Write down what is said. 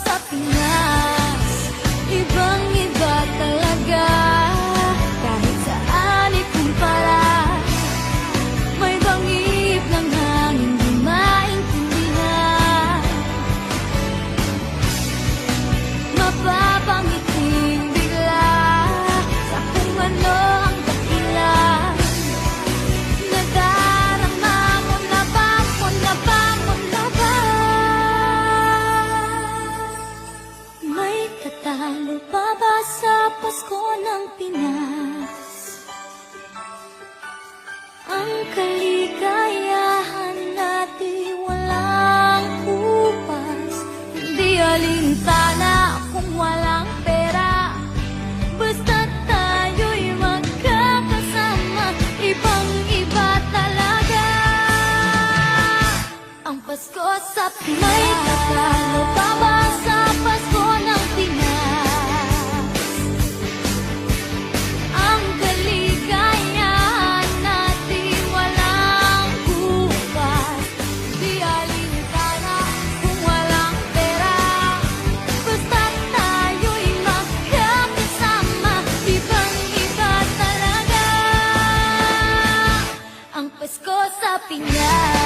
sa Pinas, ibang-iba talaga. Kahit saan ikumpara, may bangib ng hangin di maintindihan. Mapapangiting bigla sa kung ano ang dahilan. Nadarama mo na ba, mo na ba, mo na ba? May katalo pa ba sa Pasko ng Pinas? Ang kaligayahan natin walang upas. Hindi alintana kung walang pera, basta't tayo'y magkakasama. Ibang-iba talaga ang Pasko sa Pinas. May katalo pa ba sa Pasko ng Pinas? Ang kaligayahan natin walang bukas. Di alintana kung walang pera, basta't tayo'y magkakasama. Ibang-iba talaga ang Pasko sa Pinas.